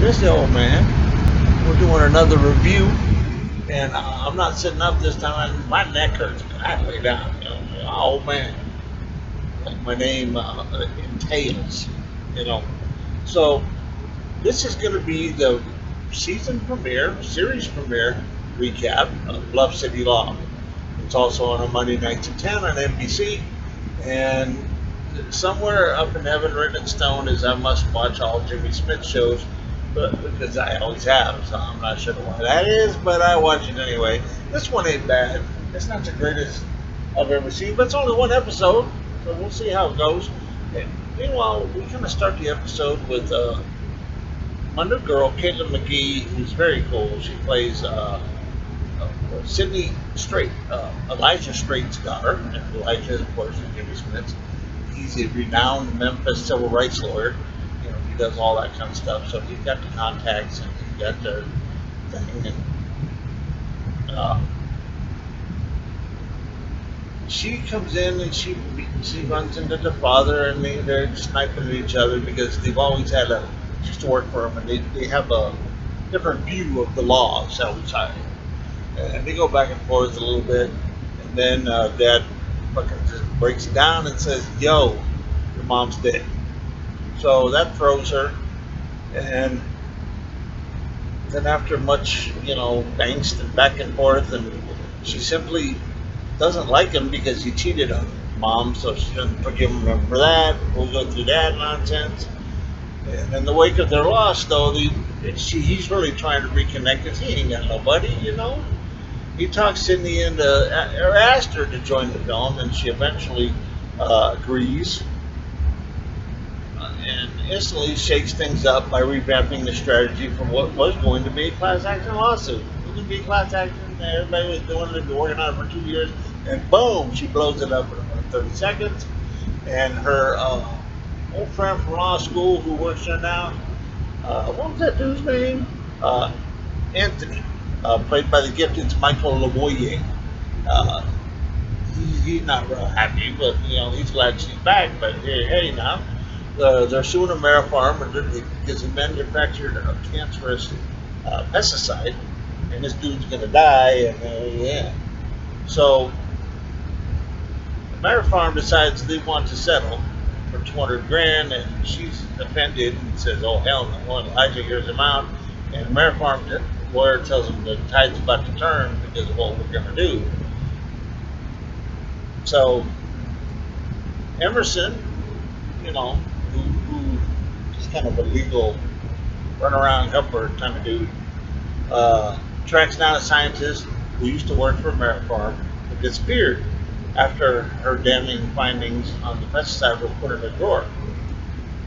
This the old man. We're doing another review, and I'm not sitting up this time. My neck hurts. I lay down. Old man, like my name entails. You know. So this is going to be the season premiere, series premiere recap of Bluff City Law. It's also on a Monday nights at 10 on NBC, and somewhere up in heaven, written in stone, is I must watch all Jimmy Smith shows, but because I always have, so I'm not sure why that is, but I watch it anyway. This one ain't bad. It's not the greatest I've ever seen, but it's only one episode, so we'll see how it goes. And meanwhile, we kind of start the episode with my new girl, Caitlin McGee, who's very cool. She plays Sydney Strait, Elijah Strait's daughter, and Elijah, of course, is Jimmy Smith. He's a renowned Memphis civil rights lawyer. He does all that kind of stuff. So he's got the contacts and he's got the thing. And she comes in and she runs into the father, and they're sniping at each other because they've always had she used to work for him, and they have a different view of the law, shall we say. And they go back and forth a little bit, and then Dad fucking just breaks it down and says, "Yo, your mom's dead." So that throws her, and then after much, angst and back and forth, and she simply doesn't like him because he cheated on mom, so she doesn't forgive him for that. We'll go through that nonsense. And in the wake of their loss, though, he's really trying to reconnect because he ain't got nobody. He talked Sydney into, or asked her to join the film, and she eventually agrees, and instantly shakes things up by revamping the strategy from what was going to be a class action lawsuit. It was going to be a class action, everybody was doing it, been working on it for 2 years, and boom, she blows it up in about 30 seconds. And her old friend from law school who works there now, what was that dude's name? Anthony, played by the gifted Michael Lavoie. Uh, he's not real happy, but he's glad she's back. But hey now, they're suing Amerifarm because he manufactured a cancerous pesticide, and this dude's gonna die. And yeah, so Amerifarm decides they want to settle for 200 grand, and she's offended and says, "Oh hell no!" And Elijah hears him out, and Amerifarm lawyer tells him the tide's about to turn because of what we're going to do. So Emerson, who is kind of a legal runaround helper kind of dude, tracks down a scientist who used to work for Amerifarm but disappeared after her damning findings on the pesticide were put in a drawer.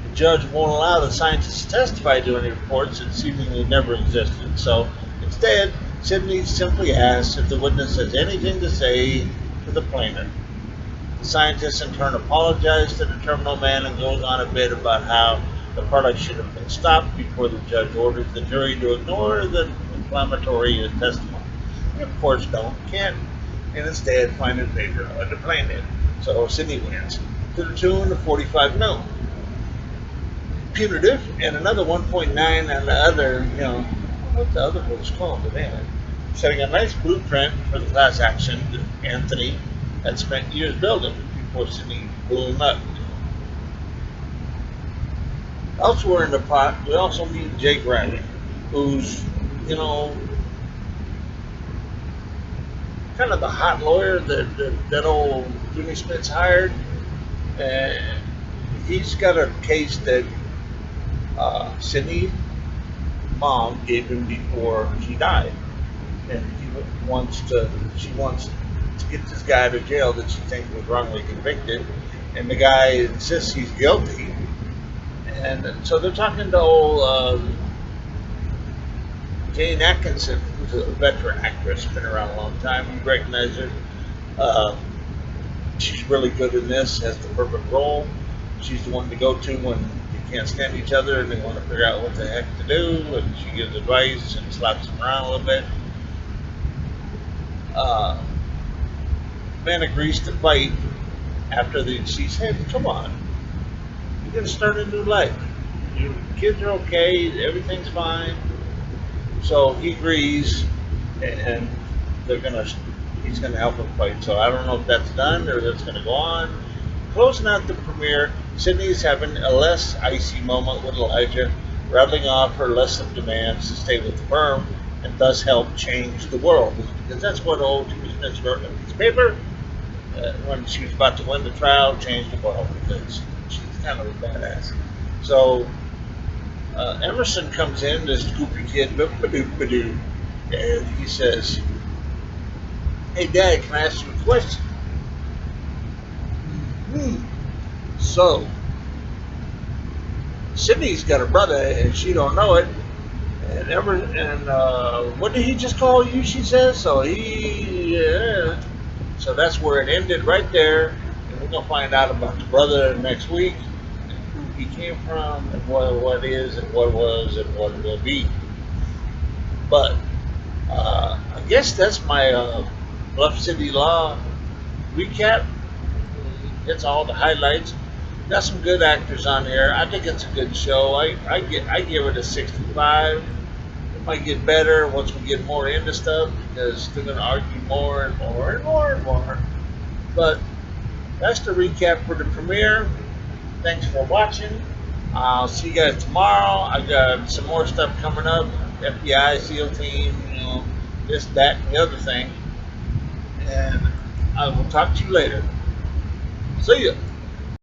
The judge won't allow the scientist to testify to any reports that seemingly never existed. So instead, Sydney simply asks if the witness has anything to say to the plaintiff. The scientist in turn apologizes to the terminal man and goes on a bit about how the product should have been stopped before the judge orders the jury to ignore the inflammatory testimony. They of course can't, and instead find in favor of the plaintiff. So Sydney wins to the tune of 45 mil. Punitive, and another 1.9 on the other, what the other was called, but anyway, setting a nice blueprint for the class action that Anthony had spent years building before Sydney blew him up. Elsewhere in the pot, we also meet Jake Riley, who's, kind of the hot lawyer that old Jimmy Smith's hired. And he's got a case that Sydney's mom gave him before she died, and she wants to get this guy to jail that she thinks was wrongly convicted, and the guy insists he's guilty, and so they're talking to old Jane Atkinson, who's a veteran actress, been around a long time. You recognize her. She's really good in this, has the perfect role. She's the one to go to when can't stand each other and they want to figure out what the heck to do, and she gives advice and slaps them around a little bit. Man agrees to fight after she said, "Come on, you're gonna start a new life. your kids are okay, everything's fine. So he agrees, and they're gonna he's gonna help him fight. So I don't know if that's done or that's gonna go on. Closing out the premiere, Sydney's having a less icy moment with Elijah, rattling off her list of demands to stay with the firm and thus help change the world. Because that's what old Timmy Smith wrote in a piece of paper when she was about to win the trial, change the world, because she's kind of a badass. So Emerson comes in, this goofy kid, and he says, "Hey, Dad, can I ask you a question?" Hmm. So Sydney's got a brother, and she don't know it. What did he just call you? She says. So that's where it ended right there. And we're gonna find out about the brother next week, and who he came from, and what is, and what was, and what will be. But I guess that's my Bluff City Law recap. It's all the highlights. Got some good actors on here. I think it's a good show. I give it a 65. It might get better once we get more into stuff because they're going to argue more and more and more and more. But that's the recap for the premiere. Thanks for watching. I'll see you guys tomorrow. I got some more stuff coming up. FBI, SEAL team, this, that, and the other thing. And I will talk to you later. See ya.